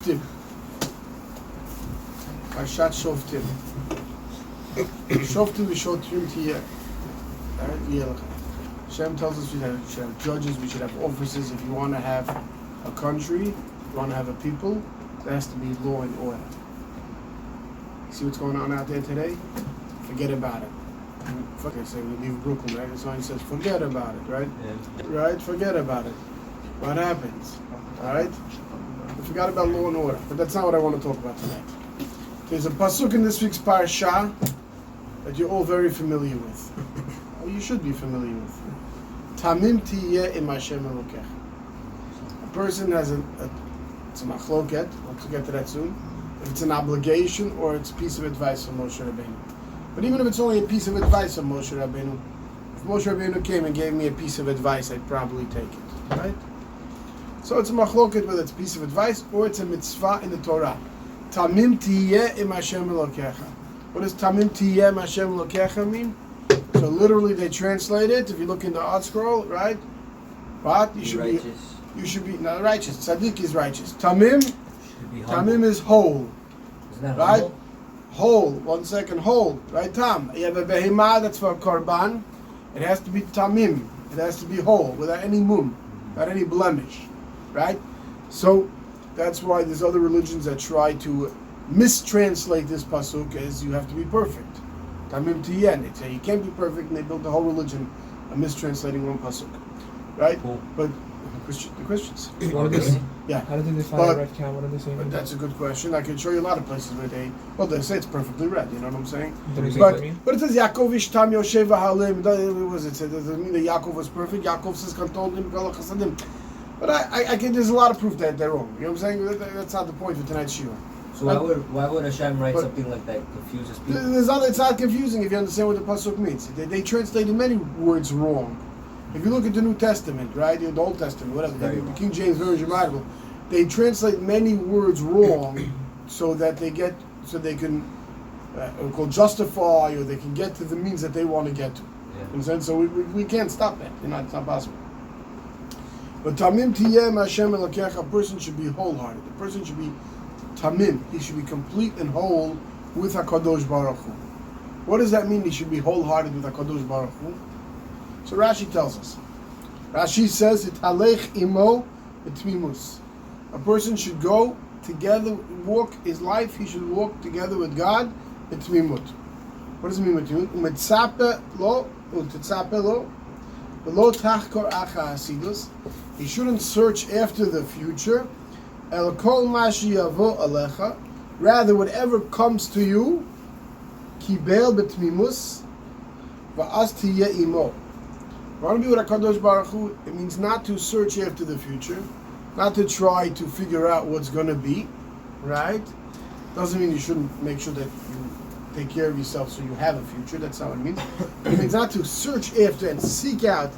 Shoftim. Parshas Shoftim. Shoftim v'shotrim tiyeh. Hashem tells us we should have judges, we should have officers. If you want to have a country, if you want to have a people, there has to be law and order. See what's going on out there today? Forget about it. Okay, say we leave Brooklyn, right? The sign says, forget about it, right? Yeah. Right? Forget about it. What happens? All right? We forgot about law and order, but that's not what I want to talk about tonight. There's a pasuk in this week's parsha that you're all very familiar with. Or you should be familiar with. Tamim tiyeh im Hashem Elokech. A person has it's a machloket, we'll get to that soon, if it's an obligation or it's a piece of advice from Moshe Rabbeinu. But even if it's only a piece of advice from Moshe Rabbeinu, if Moshe Rabbeinu came and gave me a piece of advice, I'd probably take it, right? So it's a machloket whether it's a piece of advice or it's a mitzvah in the Torah. Tamim tiyeh im Hashem Elokecha. What does Tamim tiyeh im Hashem Elokecha mean? So literally they translate it, if you look in the Art Scroll, right? What? You should be not righteous. Tzaddik is righteous. Tamim is whole. Isn't that right? humble? Whole. 1 second, whole. Right, Tam? You have a behemah that's for a korban. It has to be tamim. It has to be whole, without any mum, without any blemish. Right? So that's why there's other religions that try to mistranslate this pasuk as you have to be perfect. Tamim tiyeh. They say you can't be perfect, and they built the whole religion on mistranslating one pasuk. Right? Cool. But the Christians. Yeah. How did they define a red cow? What are they saying? But that's a good question. I can show you a lot of places where they say it's perfectly red. You know what I'm saying? But it says Yaakov ishtam Yoshev halim. What does it say? Does it mean that Yaakov was perfect? Yaakov says kantolim kol chasadim. But I can. There's a lot of proof that they're wrong. You know what I'm saying? That's not the point of tonight's shiur. So why would Hashem write something like that confuses people? It's not confusing if you understand what the pasuk means. They translated many words wrong. If you look at the New Testament, right, the Old Testament, whatever, the King James Version Bible, they translate many words wrong so that they can justify, or they can get to the means that they want to get to. Yeah. So we can't stop that. It's not possible. But Tamim tiyeh Hashem Elokech, a person should be wholehearted. A person should be Tamim. He should be complete and whole with HaKadosh Baruch Hu. What does that mean? He should be wholehearted with HaKadosh Baruch Hu. So Rashi tells us. Rashi says, "It halech imo betmimus." A person should go together, walk his life. He should walk together with God betmimut. What does it mean betmimut? Umetzape lo, utetzape lo, v'lo tachkor acha hasidus. He shouldn't search after the future. El kol ma sheyavo alecha. Rather, whatever comes to you, kibel betmimus, va'as tiyeh imo. If I want to be with HaKadosh Baruch Hu, it means not to search after the future, not to try to figure out what's going to be, right? Doesn't mean you shouldn't make sure that you take care of yourself so you have a future. That's not what it means. It means not to search after and seek out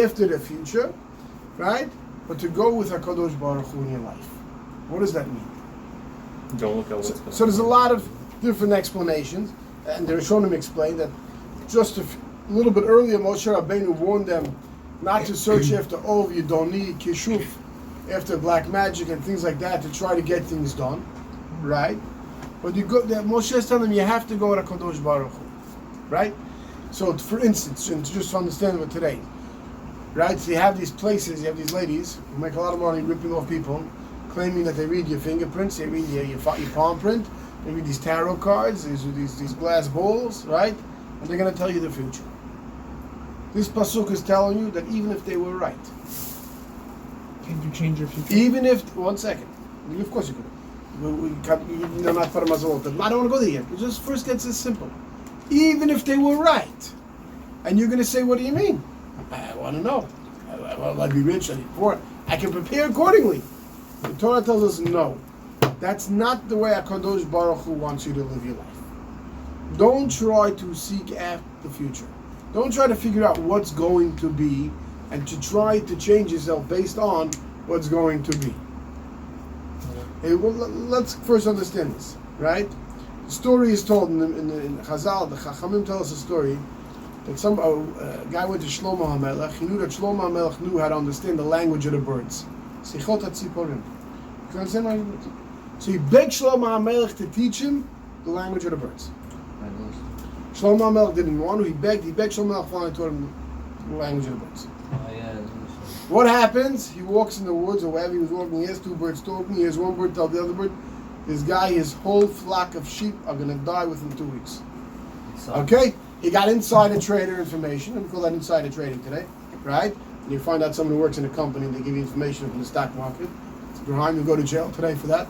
after the future, right? But to go with HaKadosh Baruch Hu in your life. What does that mean? Don't look at what's going on. So there's a lot of different explanations, and the Rishonim explain that just a little bit earlier, Moshe Rabbeinu warned them not to search after of Yidoni, Kishuf, after black magic and things like that to try to get things done, right? But Moshe is telling them you have to go to HaKadosh Baruch Hu, right? So, for instance, and just to understand what today, right? So you have these places, you have these ladies who make a lot of money ripping off people, claiming that they read your fingerprints, they read your palm print, they read these tarot cards, these glass bowls, right? And they're going to tell you the future. This pasuk is telling you that even if they were right, can you change your future? Even if 1 second, of course you could. Not for mazalot. I don't want to go there yet. It just first gets this simple. Even if they were right, and you're going to say, "What do you mean?" I want to know. I'd be rich. I'd be poor. I can prepare accordingly. The Torah tells us no. That's not the way HaKadosh Baruch Hu wants you to live your life. Don't try to seek after the future. Don't try to figure out what's going to be and to try to change yourself based on what's going to be. Okay, well, let's first understand this, right? The story is told in Chazal. The Chachamim tell us a story that a guy went to Shlomo HaMelech. He knew that Shlomo HaMelech knew how to understand the language of the birds. Sichot HaTziporim. You can understand language? So he begged Shlomo HaMelech to teach him the language of the birds. Shlomo HaMelech didn't want to. He begged Shlomo HaMelech finally taught him the language of the birds. Oh yeah. What happens? He walks in the woods or wherever he was walking. He has two birds talking. He has one bird tell the other bird, this guy, his whole flock of sheep are going to die within 2 weeks. Okay? He got insider trader information, and we call that insider trading today, right? And you find out someone who works in a company and they give you information from the stock market. It's behind you, go to jail today for that.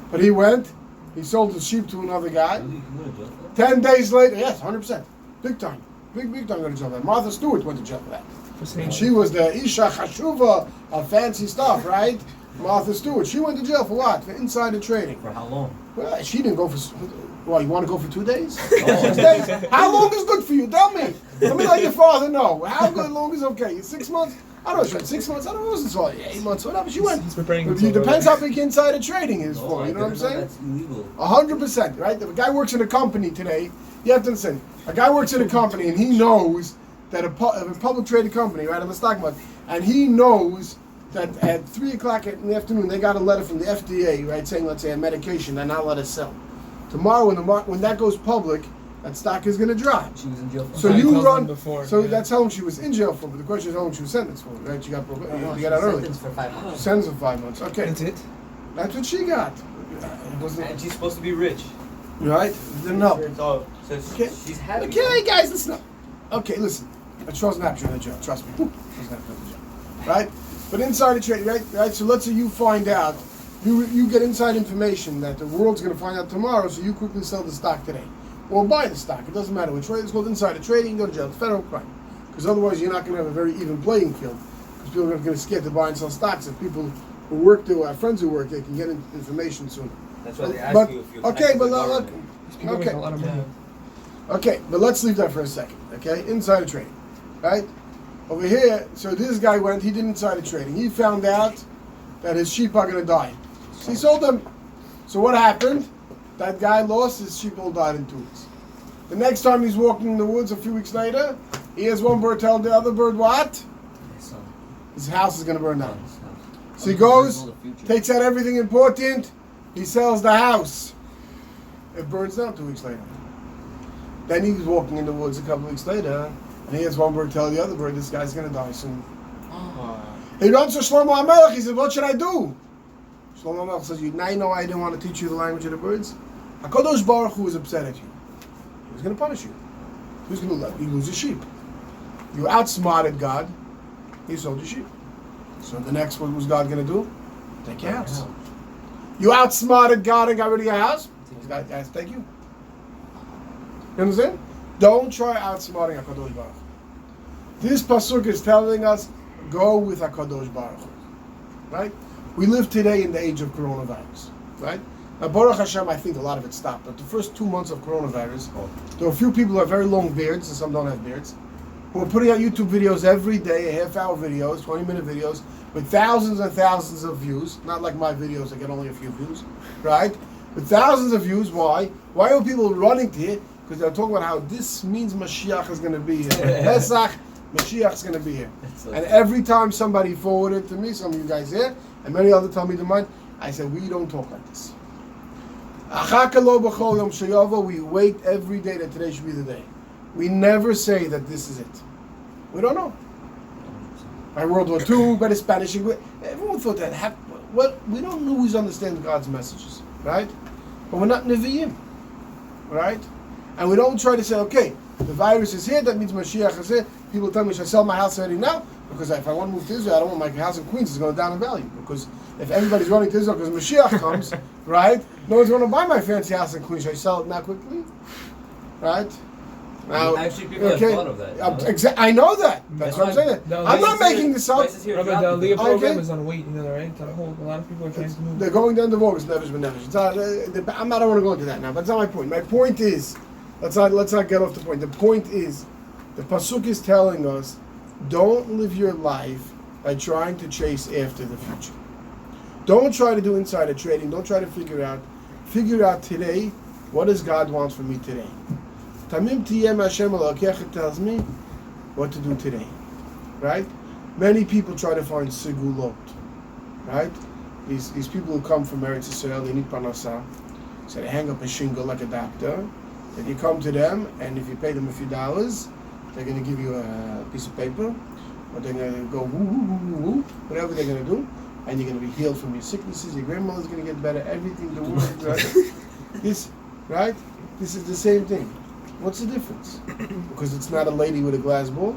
But he went, he sold his sheep to another guy. 10 days later, yes, 100%. Big time. Big time go to jail for that. Martha Stewart went to jail for that. And she was the Isha Chashuva of fancy stuff, right? Martha Stewart. She went to jail for what? For insider trading. For how long? Well, she didn't go for... Well, you want to go for 2 days? 6 days? How long is good for you? Tell me. Let me let your father know. How good long is okay? 6 months? I don't know. 6 months? I don't know. It was 8 months. Whatever. She went. It depends how big insider trading is for. You know what I'm saying? That's illegal. 100%, right? If a guy works in a company today, you have to understand. A guy works in a company and he knows that a public traded company, right, on the stock market, and he knows that at 3 o'clock in the afternoon they got a letter from the FDA, right, saying, let's say, a medication they're not allowed to sell. Tomorrow, when that goes public, that stock is going to drop. She was in jail for So you run. Before, So that's how long she was in jail for. But the question is how long she was sentenced for, right? She got you got out early. Sentenced for 5 months. Sentenced for 5 months. Okay, That's it? that's what she got. It wasn't And she's supposed to be rich. right. Didn't help. So Okay. she's happy. Okay, guys, listen up. Okay, listen. It shows an option in the jail. Trust me. Shows an option in the jail. Right? But insider trading, right? So let's say you find out, you get inside information that the world's going to find out tomorrow, so you quickly sell the stock today. Or buy the stock. It doesn't matter which way. It's called insider trading. Go to jail. It's federal crime. Because otherwise you're not going to have a very even playing field. Because people are going to get scared to buy and sell stocks. If people who work there, have friends who work there, can get information sooner. That's why they ask But, you if you're okay, connected but to the look, government. People make a lot of money. okay, but let's leave that for a second. Okay, insider trading, right? Over here, so this guy went. He did insider trading. He found out that his sheep are going to die. So he sold them. So what happened? That guy lost his sheep. All died in 2 weeks. The next time he's walking in the woods, a few weeks later, he has one bird tell the other bird what? His house is going to burn down. So he goes, takes out everything important. He sells the house. It burns down 2 weeks later. Then he's walking in the woods a couple of weeks later, and he has one bird tell the other bird, this guy's going to die soon. He runs to Shlomo HaMelech. He says, what should I do? Shlomo HaMelech says, now you know why I didn't want to teach you the language of the birds? HaKadosh Baruch Hu was upset at you. He was going to punish you. He was going to let you lose your sheep. You outsmarted God. He sold your sheep. So the next, what was God going to do? Take your house. You outsmarted God and got rid of your house. God has to take you. You understand? Don't try outsmarting HaKadosh Baruch Hu. This pasuk is telling us, go with HaKadosh Baruch Hu. Right? We live today in the age of coronavirus. Right? Now, Baruch Hashem, I think a lot of it stopped. But the first 2 months of coronavirus, there were a few people who have very long beards, and some don't have beards, who are putting out YouTube videos every day, half-hour videos, 20-minute videos, with thousands and thousands of views. Not like my videos that get only a few views. Right? With thousands of views. Why? Why are people running to it? Because they're talking about how this means Mashiach is going to be here. Pesach, Mashiach is going to be here. And every time somebody forwarded to me, some of you guys here, and many others tell me to mine, I said, we don't talk like this. We wait every day that today should be the day. We never say that this is it. We don't know. By World War II, by the Spanish, everyone thought that. We don't always understand God's messages, right? But we're not Nevi'im, right? And we don't try to say, okay, the virus is here, that means Mashiach is here. People tell me, should I sell my house already now? Because if I want to move to Israel, I don't want my house in Queens is going down in value. Because if everybody's running to Israel because Mashiach comes, right? No one's going to buy my fancy house in Queens. Should I sell it now quickly? Right? Now, actually, people have thought of that. I know that. That's what I'm saying. I'm not making this up. Remember, the Leah program is on wait, right? To hold. A lot of people are trying to move. They're going down the August, never been never. I don't want to go into that now, but that's not my point. My point is, let's not get off the point. The point is, the pasuk is telling us, don't live your life by trying to chase after the future. Don't try to do insider trading. Don't try to figure out today, what does God want from me today? Tamim tiyem Hashem Elokecha tells me what to do today, right? Many people try to find segulot, right? these people who come from Eretz Yisrael, they need parnasa. So they hang up a shingle like a doctor. Then you come to them, and if you pay them a few dollars, they're going to give you a piece of paper, or they're going to go woo, woo, woo, woo, woo, whatever they're going to do, and you're going to be healed from your sicknesses, your grandmother's going to get better, everything, the world, right? This is the same thing. What's the difference? Because it's not a lady with a glass ball?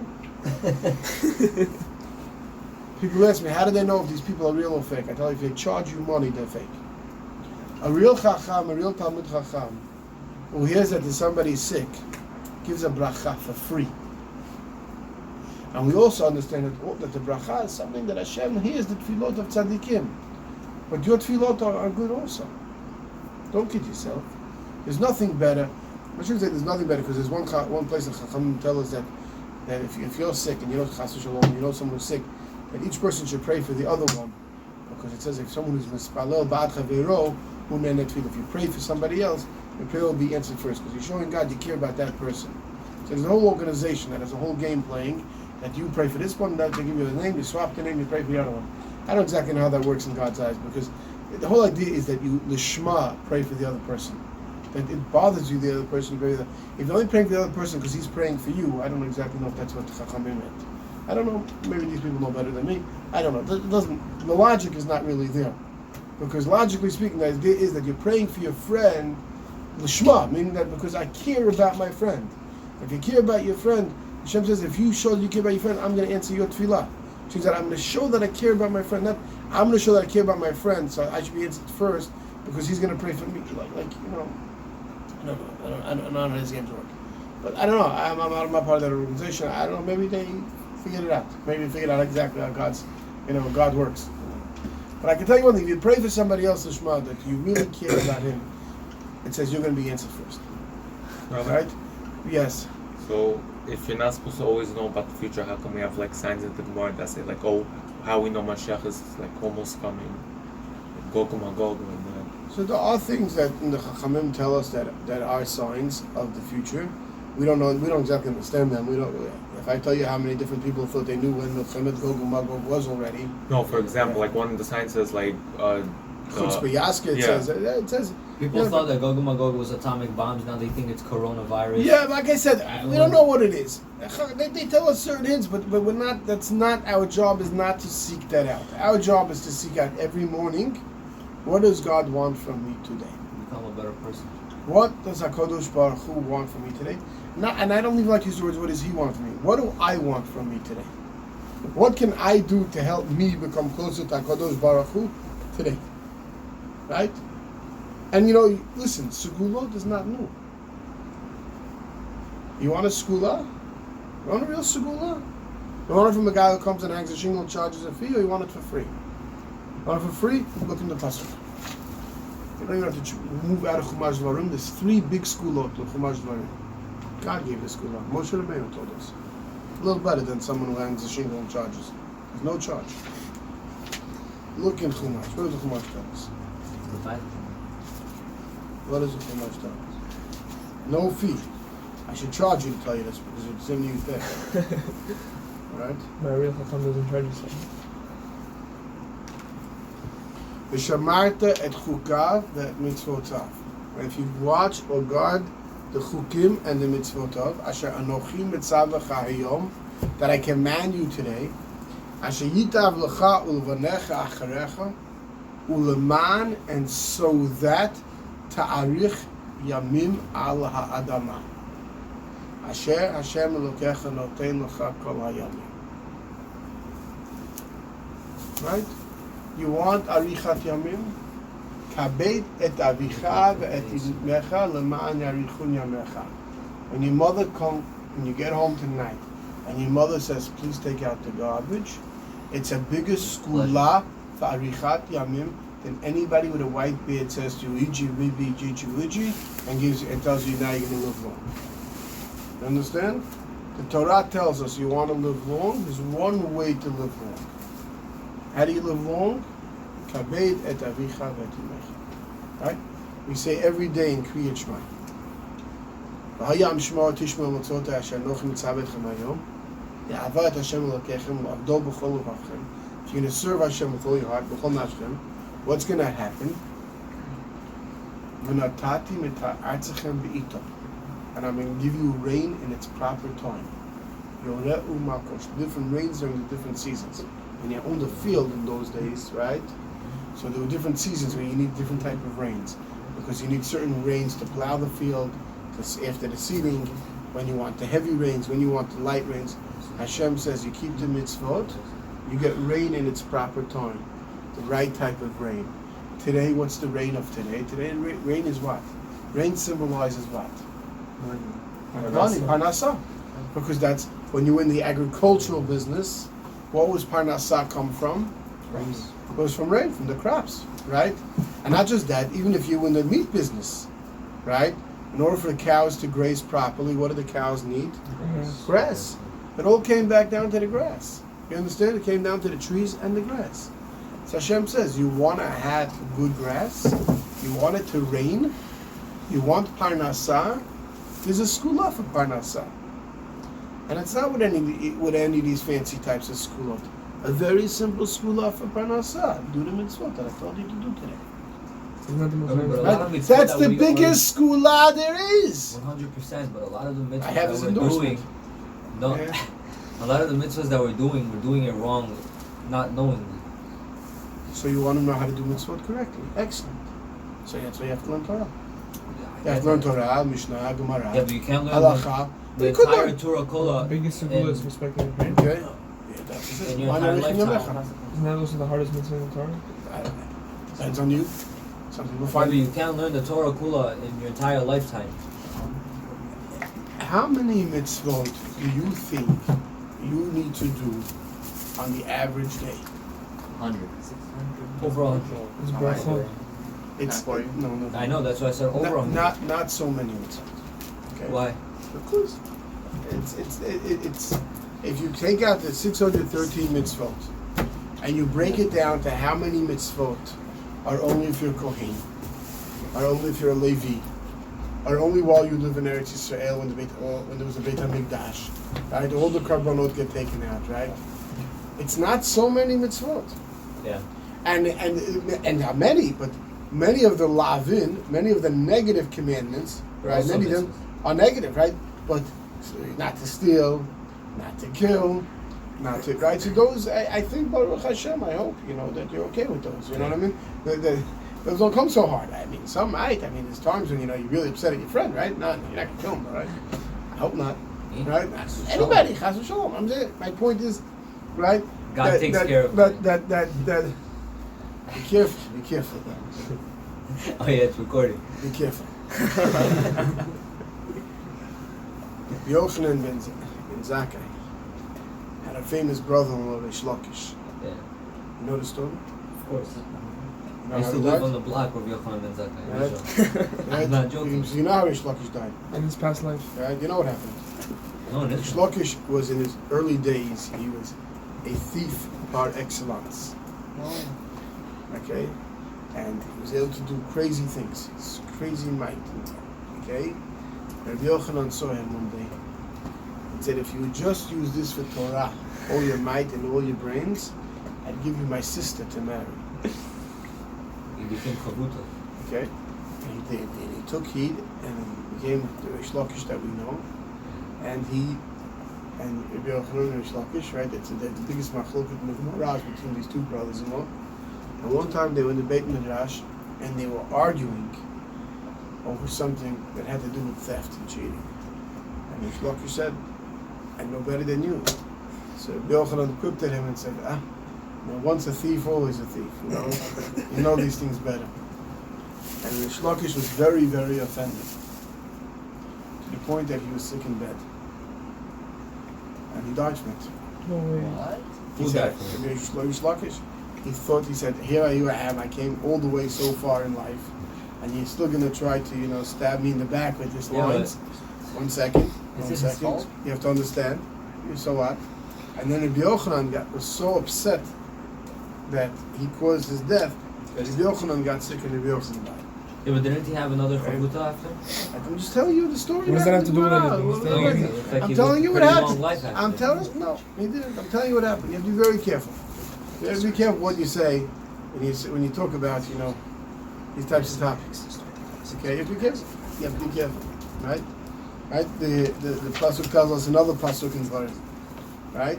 People ask me, how do they know if these people are real or fake? I tell you, if they charge you money, they're fake. A real chacham, a real Talmud chacham, who hears that somebody is sick, gives a bracha for free. And we also understand that the bracha is something that Hashem hears the tefillot of tzaddikim. But your tefillot are good also. Don't kid yourself. There's nothing better. I shouldn't say there's nothing better, because there's one place that Chachamim tell us that if you're sick and you know Chas v'Shalom, you know someone who's sick, that each person should pray for the other one. Because it says if someone who's mispalel ba'ad chaveiro, if you pray for somebody else, your prayer will be answered first, because you're showing God you care about that person. So there's a whole organization that has a whole game playing, that you pray for this one, that they give you the name, you swap the name, you pray for the other one. I don't know exactly how that works in God's eyes, because the whole idea is that you lishma pray for the other person. That it bothers you, the other person. If you're only praying for the other person because he's praying for you, I don't exactly know if that's what the Chachamim meant. I don't know. Maybe these people know better than me. I don't know. The logic is not really there, because logically speaking, the idea is that you're praying for your friend, lishma, meaning that because I care about my friend. If you care about your friend, Hashem says, if you show that you care about your friend, I'm going to answer your tefillah. Which means that I'm going to show that I care about my friend. Not I'm going to show that I care about my friend, so I should be answered first because he's going to pray for me. Like you know. I don't know how these games work. But I don't know. I'm not part of that organization. I don't know. Maybe they figured it out. Maybe they figured out exactly how God works. But I can tell you one thing. If you pray for somebody else, Lishma, that you really care about him, it says you're going to be answered first. Right? Yes. So, if you're not supposed to always know about the future, how come we have like signs in the Gemara that say like, oh, how we know Mashiach is like almost coming? Gog Magog and So there are things that in the Chachamim tell us that are signs of the future. We don't know. We don't exactly understand them. We don't really. If I tell you how many different people thought they knew when Milchemet Gog and Magog was already. No, for example, like one of the signs says like. Chutz b'Yaska, it says. People thought that Gog and Magog was atomic bombs. Now they think it's coronavirus. Yeah, like I said, we don't know what it is. They tell us certain hints, but we're not. That's not our job. Is not to seek that out. Our job is to seek out every morning. What does God want from me today? Become a better person. What does HaKadosh Baruch Hu want from me today? And I don't even like to use the words, what does He want from me? What do I want from me today? What can I do to help me become closer to HaKadosh Baruch Hu today? Right? And listen, Segulah is not new. You want a Segulah? You want a real Segulah? You want it from a guy who comes and hangs a shingle and charges a fee, or you want it for free? Want it for free? Look in the pasuk. You don't even have to move out of Chumash Dvarim. There's 3 big skulot to Chumash Dvarim. God gave this skulah. Moshe Rabbeinu told us. A little better than someone who hangs a shingle and charges. There's no charge. Look in Chumash. What does the Chumash tell us? What does the Chumash tell us? No fee. I should charge you to tell you this because it's in you there. Right? My real Chacham doesn't charge you something. V'shamarta et chukav ve'et mitzvotav. If you watch or guard the chukim and the mitzvotav, asher anochi mitzavacha hayom, that I command you today, asher yitav lecha ulvanecha acharecha, uleman, and so that ta'arich yamim al ha'adama. Asher Hashem Elokecha noten lecha kol hayamim. Right? You want arichat yamim? Kabet et avicha ve'et imecha leman yarichun yamecha. When your mother comes, when you get home tonight, and your mother says, please take out the garbage, it's a bigger skula for arichat yamim than anybody with a white beard says to you, Iji, Ribi, Jiji, Wiji, and tells you now you're going to live long. You understand? The Torah tells us you want to live long, there's one way to live long. How do you live long? Kabed et avicha ve'et imecha. Right? We say every day in Kriyat Shema. V'hayam shmo tishmo mitzvotei asher anochi mitzavetchem hayom. Ya'avat Hashem Elokechem l'avdo b'chol levavchem. If you're going to serve Hashem with all your heart, b'chol nafshem, what's going to happen? And I'm going to give you rain in its proper time. Youre, different rains during the different seasons. When you owned a field in those days, right? So there were different seasons where you need different type of rains, because you need certain rains to plow the field, after the seeding, when you want the heavy rains, when you want the light rains. Hashem says you keep the mitzvot, you get rain in its proper time, the right type of rain. Today, what's the rain of today? Today, rain is what? Rain symbolizes what? Money, parnasa. Because that's when you're in the agricultural business. What was parnasa come from? It was from rain, from the crops, right? And not just that, even if you're in the meat business, right? In order for the cows to graze properly, what do the cows need? Grass. It all came back down to the grass. You understand? It came down to the trees and the grass. So Hashem says, you want to have good grass, you want it to rain, you want parnasa, there's a Segulah for parnasa. And it's not with any of these fancy types of Segulot. A very simple Segulah for parnasa. Do the mitzvot that I told you to do today. That's the biggest Segulah there is. 100%, but a lot of the mitzvahs I have his that we're endorsement. doing, a lot of the mitzvahs that we're doing it wrong, not knowingly. So you want to know how to do mitzvot correctly. Excellent. So that's why you have to learn Torah. You have to learn Torah, Mishnah, Gemara, Yeah, but you can't learn Halacha. the You could entire learn. Torah The Kola. biggest Segulah is respecting your parents. Okay? Yeah, that's it. In your Why entire not lifetime. Isn't that also the hardest mitzvah in the Torah? I don't know. Depends on you. Some people But find you can't learn the Torah Kula in your entire lifetime. How many mitzvot do you think you need to do on the average day? 100. Over 100. It's bracha. It's no. I know, that's why I said over 100. Not so many mitzvot. Okay. Why? Because it's if you take out the 613 mitzvot and you break it down to how many mitzvot are only if you're Kohen, are only if you're a Levi, are only while you live in Eretz Yisrael when there was a Beit HaMikdash, right? All the karbanot get taken out, right? It's not so many mitzvot. Yeah. And not many, but many of the lavin, many of the negative commandments, right? Also Many of them are negative, right? But not to steal, not to kill, not to, right? So those, I think, Baruch Hashem, I hope, that you're okay with those. You know what I mean? Those don't come so hard. I mean, some might. I mean, there's times when, you're really upset at your friend, right? You're not going to kill him, right? I hope not. Right? Anybody, chas v'shalom. I'm saying, my point is, right? God takes care of that. Be careful. Oh yeah, it's recording. Be careful. Yochanan ben Zakkai had a famous brother-in-law, Reish Lakish. Yeah. You know the story? Of course. You I used to how he live died? on the block where Yochanan ben Zakkai. Right? I'm not joking. You know how Reish Lakish died, In his past life. right? You know what happened. No, it Reish isn't. Lakish was in his early days. He was a thief par excellence. Okay, and he was able to do crazy things. It's crazy might. Okay, Rabbi Yochanan saw him one day and said, "If you would just use this for Torah, all your might and all your brains, I'd give you my sister to marry." He became chavuta. Okay, and he did. And he took heed and became the Reish Lakish that we know. And Rabbi Yochanan and Reish Lakish, right? That's the biggest machloket in the Gemara between these two brothers-in-law. And one time they were in the Beit Midrash and they were arguing over something that had to do with theft and cheating. And Reish Lakish said, "I know better than you." So Rabbi Yochanan quipped at him and said, once a thief, always a thief. You know these things better. And Reish Lakish was very, very offended to the point that he was sick in bed. And he died from it. No way. What? He Who said, died from Reish Lakish, he said, here I am, I came all the way so far in life, and you're still going to try to, stab me in the back with this lines. 1 second, Is 1 it his second. fault? You have to understand. So what? And then Rabbi Yochanan was so upset that he caused his death, that Rabbi Yochanan got sick and Rabbi Yochanan died. Yeah, but didn't he have another chavuta after? I'm just telling you the story. What does that have to do with Gemara. anything? He's What- telling what- you. It's like I'm he telling lived you a what pretty happened. long life after. No, he didn't. I'm telling you what happened. You have to be very careful. You have to be careful what you say, when you talk about, these types of topics. Okay, if you careful. You have to be careful. Right? Right? The pasuk tells us another pasuk in Dvarim. Right?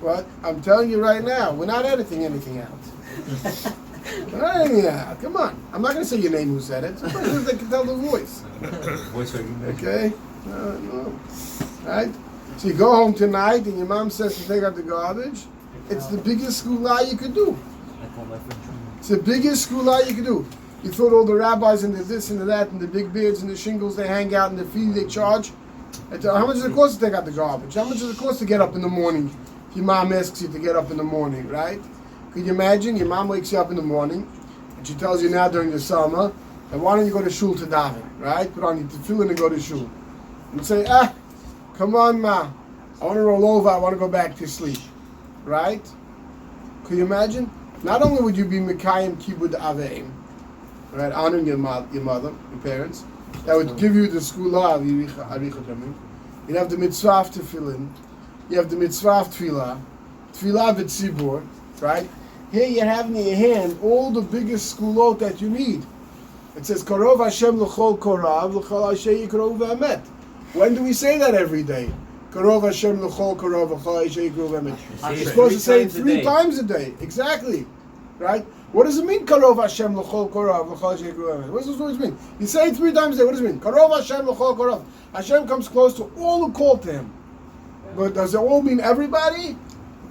What? I'm telling you right now, we're not editing anything out. We're not editing it out. Come on. I'm not going to say your name who said it. Sometimes they can tell the voice. Voice recognition. Okay? No. Right? So you go home tonight and your mom says to take out the garbage. It's the biggest Segulah you could do. I call my friend Truman. It's the biggest Segulah you could do. You thought all the rabbis and the this and the that and the big beards and the shingles they hang out and the fee they charge. How much does it cost to take out the garbage? How much does it cost to get up in the morning? If your mom asks you to get up in the morning, right? Could you imagine? Your mom wakes you up in the morning and she tells you now during the summer, and why don't you go to shul to daven, right? Put on your tefillin and go to shul. And say, come on, ma. I want to roll over. I want to go back to sleep, right? Could you imagine? Not only would you be Mekayim Kibud Aveim, right, honoring your mother, your parents, that would give you the Segulah of Arichot Yamim. You'd have the mitzvah of tefillin. You have the mitzvah of tefillah v'tzibur, right? Here you have in your hand all the biggest Segulot that you need. It says, Karov Hashem l'chol korav, l'chol Hashem yikrov v'amet. When do we say that every day? Karov Hashem l'chol korav, l'chol Hashem yikrov v'amet. You're supposed to say it 3 times a day. Exactly. Right? What does it mean, Karov Hashem l'chol korav, l'chol Hashem yikrov v'amet? What does those words mean? You say it 3 times a day. What does it mean? Karov Hashem l'chol korav. Hashem comes close to all who call to him. But does it all mean everybody?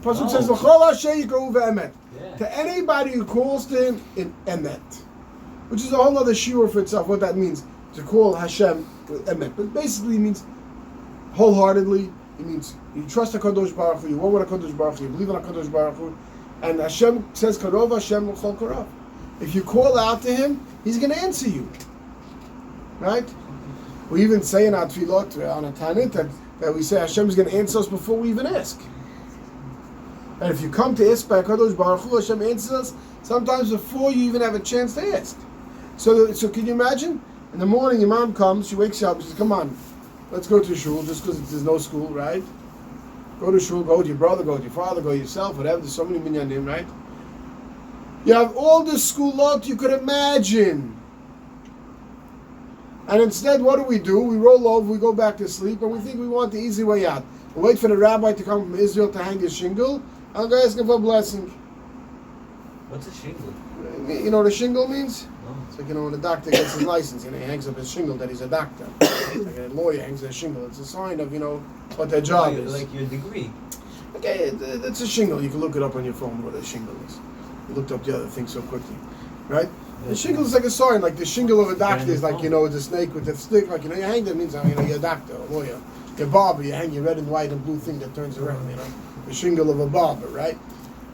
The Pasuk says, l'chol Hashem yikrov v'amet. To anybody who calls to him in emet. Which is a whole other shiur for itself, what that means, to call Hashem with emet. But basically it means wholeheartedly, it means you trust HaKadosh Baruch Hu, you walk with HaKadosh Baruch Hu, you believe in HaKadosh Baruch Hu, and Hashem says, Karov Hashem l'chol korav. If you call out to him, he's going to answer you. Right? We even say in our tefillot, on a Tanit, that we say Hashem is going to answer us before we even ask. And if you come to ask by HaKadosh Baruch Hu, Hashem answers us sometimes before you even have a chance to ask. So can you imagine? In the morning, your mom comes, she wakes you up, she says, come on, let's go to shul, just because there's no school, right? Go to shul, go with your brother, go with your father, go yourself, whatever, there's so many minyanim, right? You have all the Segulot you could imagine. And instead, what do? We roll over, we go back to sleep, and we think we want the easy way out. We wait for the rabbi to come from Israel to hang his shingle, I'll go ask him for a blessing. What's a shingle? You know what a shingle means? No. It's like, when a doctor gets his license, he hangs up his shingle that he's a doctor. Like a lawyer hangs their shingle. It's a sign of, what their job is. Like your degree. Okay, it's a shingle. You can look it up on your phone what a shingle is. You looked up the other thing so quickly. Right? The shingle is like a sign, like the shingle of a doctor is like, the snake with the stick. Like, you hang that means, you're a doctor, a lawyer. You're a barber, you hang your red and white and blue thing that turns around, The shingle of a barber, right?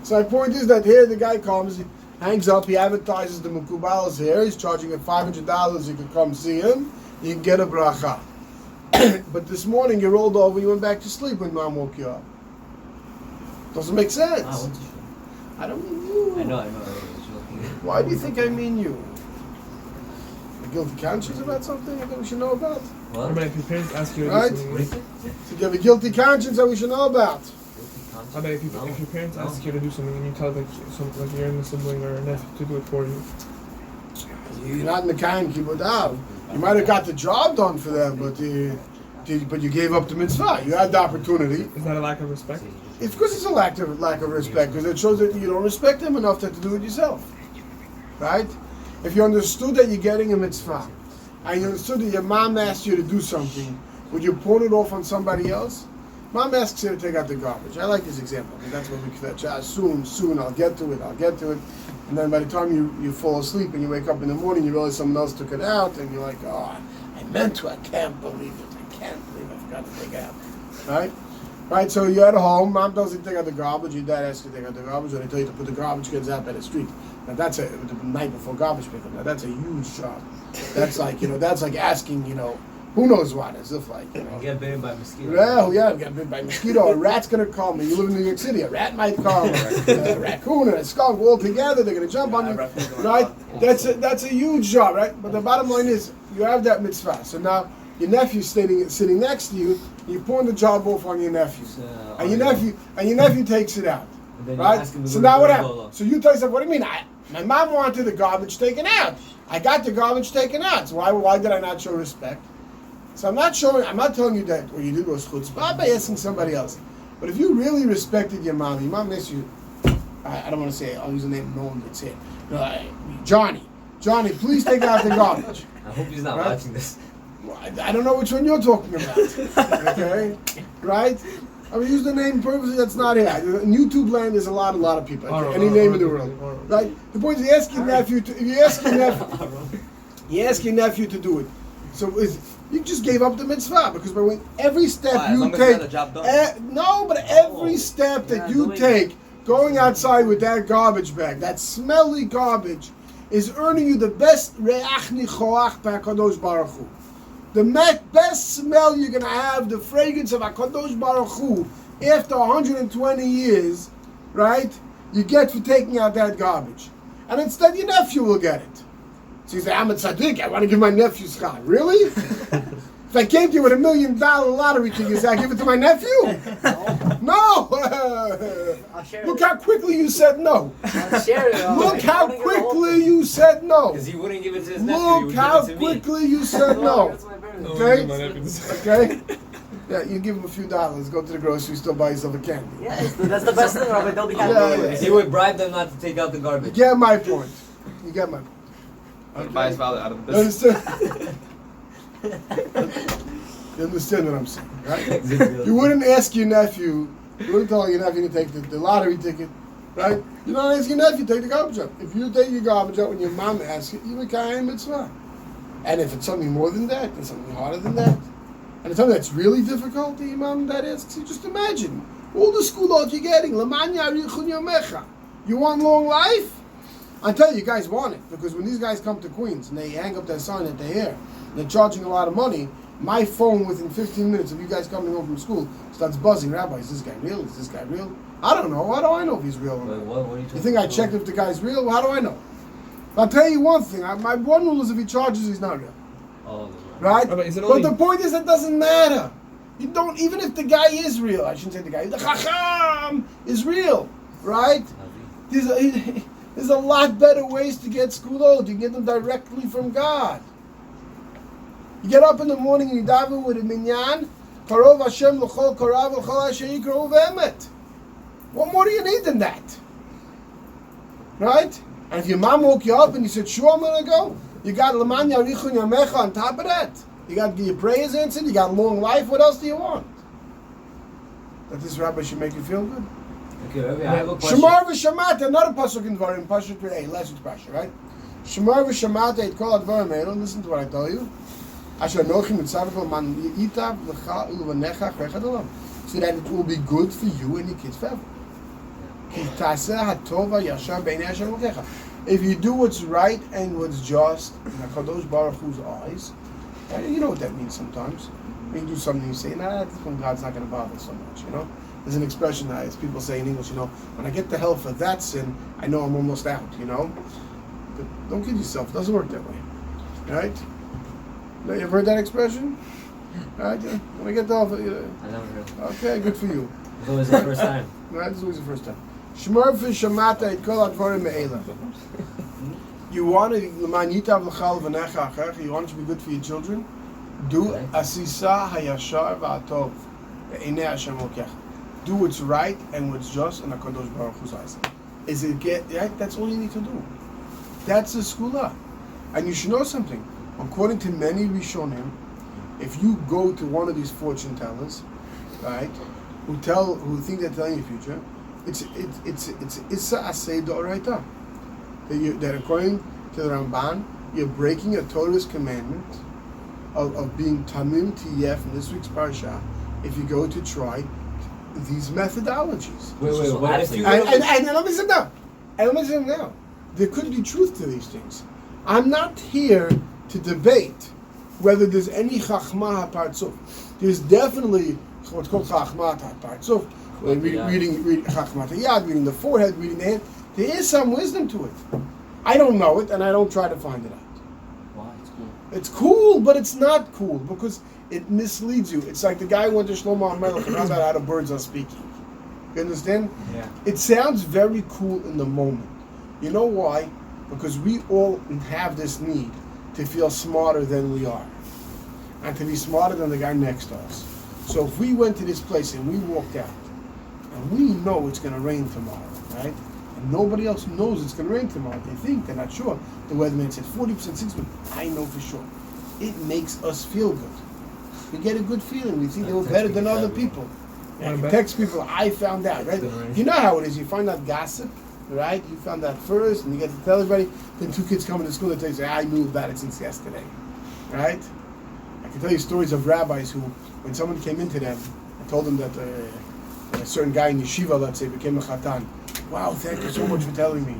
So my point is that here the guy comes, he hangs up, he advertises the Mukubalas here, he's charging him $500, you can come see him, you can get a bracha. But this morning you rolled over, you went back to sleep when mom woke you up. Doesn't make sense. I don't mean you. I know. Why do you think I mean you? A guilty conscience about something that we should know about? What? I mean, if your parents ask you to Right? do something, What is it? So you have a guilty conscience that we should know about. I mean, if your parents ask you to do something and you tell like you're in a sibling or a nephew to do it for you, You're not in the kind kibbud av. You might have got the job done for them, but you gave up the mitzvah. You had the opportunity. is that a lack of respect? Of course, it's a lack of respect because it shows that you don't respect them enough to do it yourself, right? If you understood that you're getting a mitzvah, and you understood that your mom asked you to do something, would you pawn it off on somebody else? Mom asks you to take out the garbage. I like this example. I mean, that's what we kvetch. Soon, I'll get to it. And then by the time you fall asleep and you wake up in the morning, you realize someone else took it out, and you're like, oh, I meant to. I can't believe it. I forgot to take it out. Right? So you're at home, mom tells you to take out the garbage, your dad asks you to take out the garbage, or they tell you to put the garbage cans out by the street. Now that's the night before garbage pickup. Now that's a huge job. That's like, that's like asking, who knows what, as if like, You get bitten by a mosquito. Yeah, get bitten by a mosquito, a rat's gonna come, and you live in New York City, a rat might come, a raccoon and a skunk all together, they're gonna jump on you, right? That's a huge job, right? But the bottom line is, you have that mitzvah. So now, your nephew's sitting next to you, you pawn the job off on your nephew. And your nephew takes it out. And then you right? ask him to So go now to what blah, happened? blah, blah. So you tell yourself, what do you mean? My mom wanted the garbage taken out. I got the garbage taken out. So why did I not show respect? So I'm not telling you that what you did was chutzpah by asking somebody else. But if you really respected your mom asked you, I don't want to say it, I'll use a name no one would say it. Johnny, please take out the garbage. I hope he's not Right? watching this. Well, I don't know which one you're talking about. Okay? Right? I mean, use the name purposely that's not here. In YouTube land, there's a lot of people. Any name in the world. Right? The point is, you ask your nephew to do it. So you just gave up the mitzvah because by every step Why? As long you as you take, got the job done. no, but every step that you take, going outside with that garbage bag, that smelly garbage, is earning you the best re'ach nichoach by HaKadosh Baruch Hu. The best smell you're going to have, the fragrance of HaKadosh Baruch Hu, after 120 years, right, you get for taking out that garbage. And instead your nephew will get it. So you say, I'm a tzaddik, I want to give my nephew schar. Really? If I came to you with $1 million lottery ticket, say I give it to my nephew? No! I'll share Look it. how quickly you said no. I'll share it. Look how quickly you said no. Because he wouldn't give it to his nephew. He Look would how give it to me. quickly you said no. That's my birthday. Okay? Okay? Yeah, you give him a few dollars, go to the grocery store, buy yourself a candy. Yeah, that's the best thing, Robert. They'll be happy. Yeah. He would bribe them not to take out the garbage. You get my point. You get my point. I'm gonna buy his father out of the You business. understand? You understand what I'm saying, right? Exactly. You wouldn't ask your nephew, you wouldn't tell your nephew to take the lottery ticket, right? You don't ask your nephew to take the garbage out. If you take your garbage out when your mom asks you, you're a mitzvah. And if it's something more than that, and something harder than that, and it's something that's really difficult that your mom and dad asks you, just imagine all the school you're getting. You want long life? I tell you, you guys want it, because when these guys come to Queens and they hang up that sign at the hair, they're charging a lot of money. My phone, within 15 minutes of you guys coming home from school, starts buzzing. Rabbi, is this guy real? Is this guy real? I don't know. How do I know if he's real or Wait, not? what are you talking You think I about? checked if the guy's real? How do I know? I'll tell you one thing. My one rule is if he charges, he's not real. Oh, Right? But is it But only- the point is, it doesn't matter. You don't, even if the guy is real, I shouldn't say the guy, the Chacham is real, right? There's a lot better ways to get skulot. You get them directly from God. You get up in the morning and you daven with a minyan. Karov Hashem l'chol karav l'chol asher yikrahu v'emet. What more do you need than that? Right? And if your mom woke you up and you said, sure, I'm going to go, you got L'man Yarichun Yamecha on top of that. You got your prayers answered, you got long life. What else do you want? That this rabbi should make you feel good. Okay, Rabbi, I have a question. Shemar v'shamata, another pasuk in Dvarim, pasuk 3a, last week's pasuk, right? Shemar v'shamata et kol advarim eilon. Listen to what I tell you. Asher nochim mitzavah man yitav l'cha u'v'necha chechad olam, so that it will be good for you and your kids forever. Ki taseh hatova yashar b'nei Hashem l'kecha. If you do what's right and what's just in HaKadosh Baruch Hu's eyes, you know what that means sometimes. When you do something, you say, nah, this one God's not going to bother so much, you know? There's an expression that as people say in English, you know, when I get to hell for that sin, I know I'm almost out, you know? But don't kid yourself. It doesn't work that way. Right? You ever heard that expression? Right? When I get to hell for... I never heard of it. Okay, good for you. It's always the first time. Right? This is always the first time. Shemar v'shamata et kol advarim me'ela. You want it, l'man yitav l'chal v'necha achercha, you want it to be good for your children? Do asisa hayashar v'atov ve'enei Hashem l'kecha. Do what's right and what's just in HaKadosh Baruch Hu's eyes. Is it get right? That's all you need to do. That's the Segulah. And you should know something. According to many Rishonim, if you go to one of these fortune tellers, right, who think they're telling you future, it's Issa Asay D'Oraita. That according to the Ramban, you're breaking a Torah's commandment of being Tamim Tiyeh from this week's Parsha if you go to try these methodologies. Wait, what if you... And let me sit down. And let me sit down. There could be truth to these things. I'm not here to debate whether there's any Chachma HaPartzuf. There's definitely what's called Chachma HaPartzuf. Reading Chachma HaYad, reading the forehead, reading the hand. There is some wisdom to it. I don't know it, and I don't try to find it out. Why? It's cool. It's cool, but it's not cool because it misleads you. It's like the guy who went to Shlomo HaMelech and found out how the birds are speaking. You understand? Yeah. It sounds very cool in the moment. You know why? Because we all have this need to feel smarter than we are. And to be smarter than the guy next to us. So if we went to this place and we walked out, and we know it's going to rain tomorrow, right? And nobody else knows it's going to rain tomorrow. They think, they're not sure. The weatherman said 40%, 60%. I know for sure. It makes us feel good. We get a good feeling. We think we're better than other people. Yeah, you text people, I found out, right? You know how it is. You find out gossip, right? You found out first, and you get to tell everybody. Then two kids come to school and tell you, say, I knew about it since yesterday, right? I can tell you stories of rabbis who, when someone came into them and told them that a certain guy in yeshiva, let's say, became a chatan. Wow, thank you so much for telling me.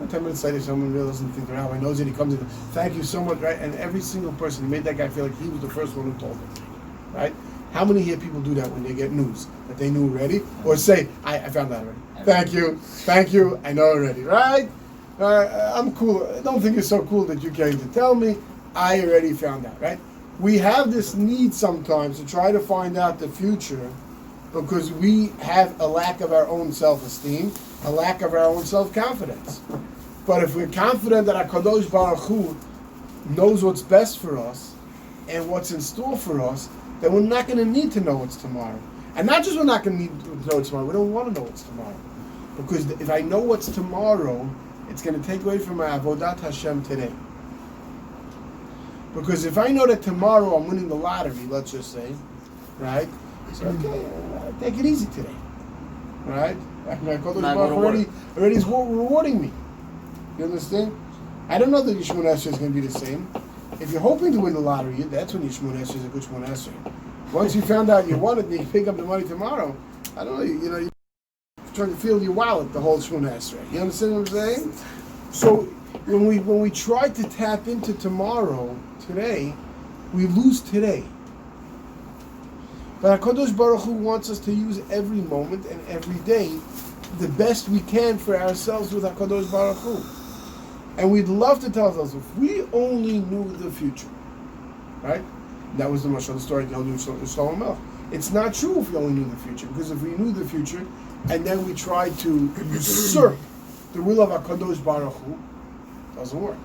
And 10 minutes later, someone really doesn't think the rabbi knows it. He comes in, thank you so much, right? And every single person, he made that guy feel like he was the first one who told him, right? How many here people do that when they get news that they knew already? Or say, I found out already. Thank you, I know already, right? I'm cool. I don't think it's so cool that you came to tell me. I already found out, right? We have this need sometimes to try to find out the future because we have a lack of our own self-esteem, a lack of our own self-confidence. But if we're confident that HaKadosh Baruch Hu knows what's best for us and what's in store for us, then we're not going to need to know what's tomorrow. And not just we're not going to need to know what's tomorrow, we don't want to know what's tomorrow. Because if I know what's tomorrow, it's going to take away from my Avodat Hashem today. Because if I know that tomorrow I'm winning the lottery, let's just say, right? So, okay, take it easy today, right? Already is rewarding me. You understand? I don't know that Yishmon Esrei is going to be the same. If you're hoping to win the lottery, that's when Yishmon Esrei is a good Shmon Esrei. Once you found out you won it, and you pick up the money tomorrow. I don't know. You're trying to feel your wallet the whole Shmon Esrei. You understand what I'm saying? So when we try to tap into tomorrow, today, we lose today. But HaKadosh Baruch Hu wants us to use every moment and every day the best we can for ourselves with HaKadosh Baruch Hu. And we'd love to tell ourselves, if we only knew the future, right? That was the Mashal story I told you with Shlomo Melech. It's not true if we only knew the future, because if we knew the future, and then we tried to usurp the will of HaKadosh Baruch Hu, it doesn't work.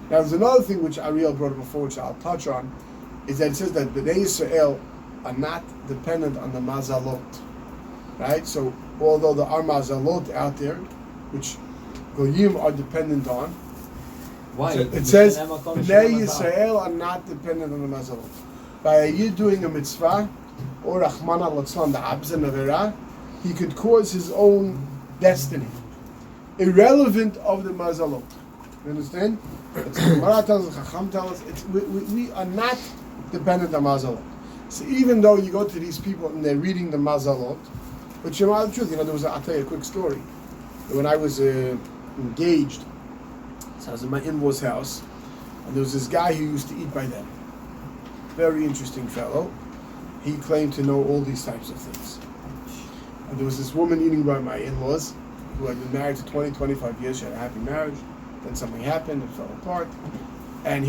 Now there's another thing which Ariel brought up before, which I'll touch on, is that it says that Bnei Yisrael are not dependent on the mazalot, right? So although there are mazalot out there, which Goyim are dependent on, why? It says Bnei Yisrael are not dependent on the mazalot. By a Yid doing a mitzvah, or Rahmana Latzlan, the Abzan Avera, he could cause his own destiny, irrelevant of the mazalot. You understand? It's the Gemara tells us, Chacham tells us, we are not dependent on mazalot. So even though you go to these people and they're reading the mazalot, but you know the truth, I'll tell you a quick story. When I was engaged, so I was in my in-laws' house, and there was this guy who used to eat by them. Very interesting fellow. He claimed to know all these types of things. And there was this woman eating by my in-laws, who had been married for 20, 25 years. She had a happy marriage. Then something happened, it fell apart. And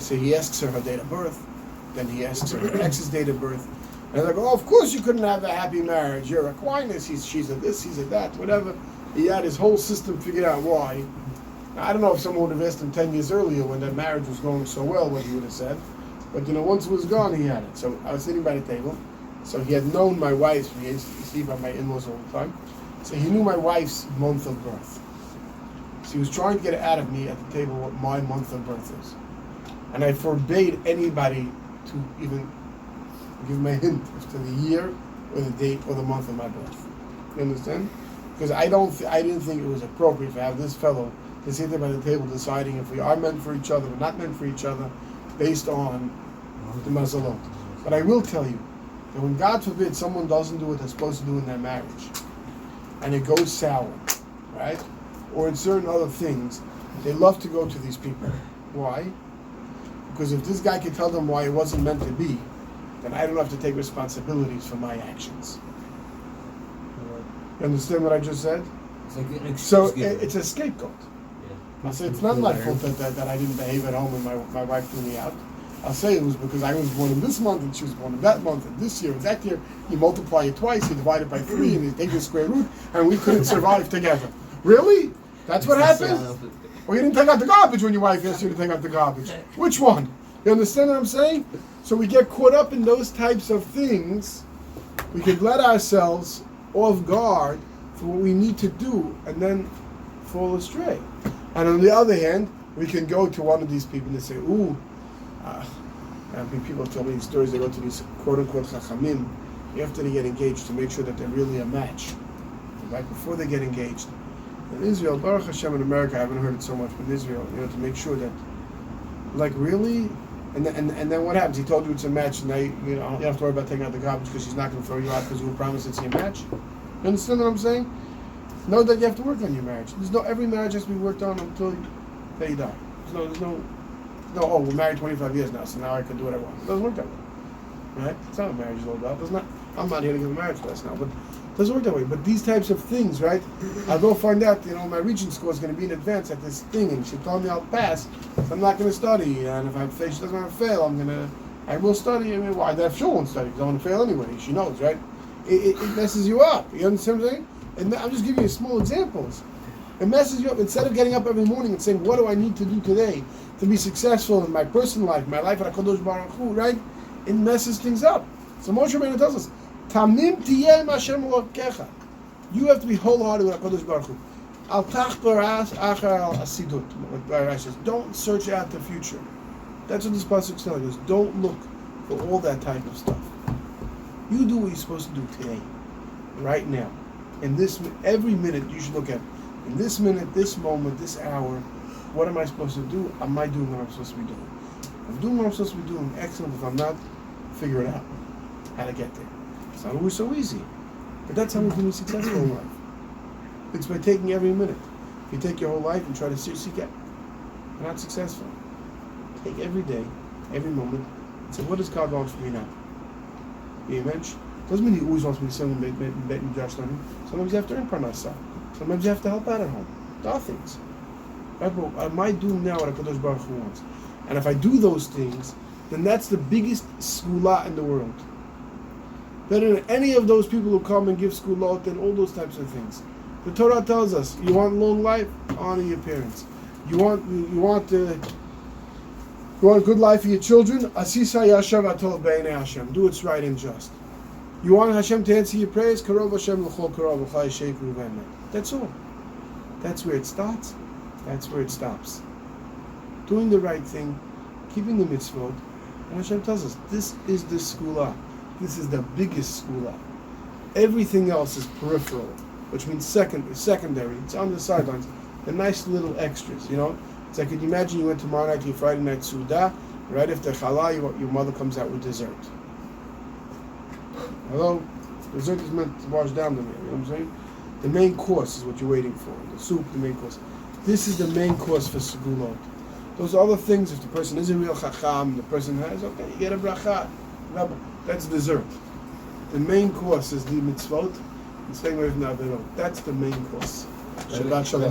so he asks her date of birth. Then he asks her ex's date of birth. And they're like, oh, of course you couldn't have a happy marriage. You're a quietness. She's a this, he's a that, whatever. He had his whole system figured out why. Now, I don't know if someone would have asked him 10 years earlier when that marriage was going so well, what he would have said. But once it was gone, he had it. So I was sitting by the table. So he had known my wife. He used to see by my in-laws all the time. So he knew my wife's month of birth. So he was trying to get it out of me at the table what my month of birth is. And I forbade anybody to even give me a hint as to the year or the date or the month of my birth. You understand? Because I didn't think it was appropriate to have this fellow to sit there by the table deciding if we are meant for each other or not meant for each other based on the mazalot. But I will tell you that when God forbid someone doesn't do what they're supposed to do in their marriage and it goes sour, right? Or in certain other things, they love to go to these people. Why? Because if this guy can tell them why it wasn't meant to be, then I don't have to take responsibilities for my actions. You understand what I just said? It's like an So excuse it's a scapegoat. Yeah. So it's not my fault that I didn't behave at home and my wife threw me out. I'll say it was because I was born in this month and she was born in that month and this year and that year. You multiply it twice, you divide it by 3, and you take the square root, and we couldn't survive together. Really? That's what happened? Or you didn't take out the garbage when your wife asked you to take out the garbage. Which one? You understand what I'm saying? So we get caught up in those types of things. We can let ourselves off guard for what we need to do and then fall astray. And on the other hand, we can go to one of these people and say, ooh, I mean, people tell me these stories, they go to these quote-unquote chachamim after they get engaged to make sure that they're really a match. Right before they get engaged. In Israel, Baruch Hashem, in America, I haven't heard it so much, but in Israel, to make sure that, like, really, and then what happens? He told you it's a match, and now you don't have to worry about taking out the garbage because she's not going to throw you out because you will promise it's a match. You understand what I'm saying? Know that you have to work on your marriage. Every marriage has to be worked on until you die. There's no, oh, we're married 25 years now, so now I can do what I want. It doesn't work that way, right? It's not what marriage is all about. I'm not here to give a marriage class now, but it doesn't work that way. But these types of things, right? I'll go find out, my regent score is going to be in advance at this thing, and she told me I'll pass, so I'm not going to study, and if she doesn't want to fail, I will study. I mean, why? That sure won't study, because I want to fail anyway. She knows, right? It messes you up. You understand what I'm saying? And I'm just giving you small examples. It messes you up. Instead of getting up every morning and saying, what do I need to do today to be successful in my personal life, my life at HaKadosh Baruch Hu, right? It messes things up. So Moshe Rabbeinu tells us, Tamim tiyeh Hashem Elokecha. You have to be wholehearted with HaKadosh Baruch Hu. Al tachtor achar al asidut. Like Rashi says, don't search out the future. That's what this pasuk is telling us. Don't look for all that type of stuff. You do what you're supposed to do today, right now. In this, every minute you should look at, in this minute, this moment, this hour, what am I supposed to do? Am I doing what I'm supposed to be doing? If I'm doing what I'm supposed to be doing, excellent. If I'm not, figure it out. How to get there. It's not always so easy. But that's how we can be successful in life. It's by taking every minute. If you take your whole life and try to seek out, you're not successful. Take every day, every moment, and say, what does God want from me now? Be a mensch. Doesn't mean he always wants me to sing and Josh learning. Sometimes you have to earn parnasa. Sometimes you have to help out at home. There are things. Right? But am I doing now what HaKadosh Baruch Hu wants? And if I do those things, then that's the biggest Segulah in the world. Better than any of those people who come and give Segulot and all those types of things. The Torah tells us, you want long life? Honor your parents. You want a good life for your children? Asisa yashav atol b'nei Hashem. Do what's right and just. You want Hashem to answer your prayers? Karov Hashem l'chol karov v'chai sheikru v'emet. That's all. That's where it starts. That's where it stops. Doing the right thing, keeping the mitzvot, and Hashem tells us, this is the Segulah. This is the biggest Segulah. Everything else is peripheral, which means secondary. It's on the sidelines. The nice little extras, It's like, could you imagine you went tomorrow night to your Friday night Suda, right after Challah, your mother comes out with dessert. Hello? Dessert is meant to wash down the meal, you know what I'm saying? The main course is what you're waiting for. The soup, the main course. This is the main course for Segulot. Those other things, if the person is a real chacham, the person has, okay, you get a bracha. That's dessert. The main course is the mitzvot, and staying away from the averot. That's the main course. Shabbat shalom.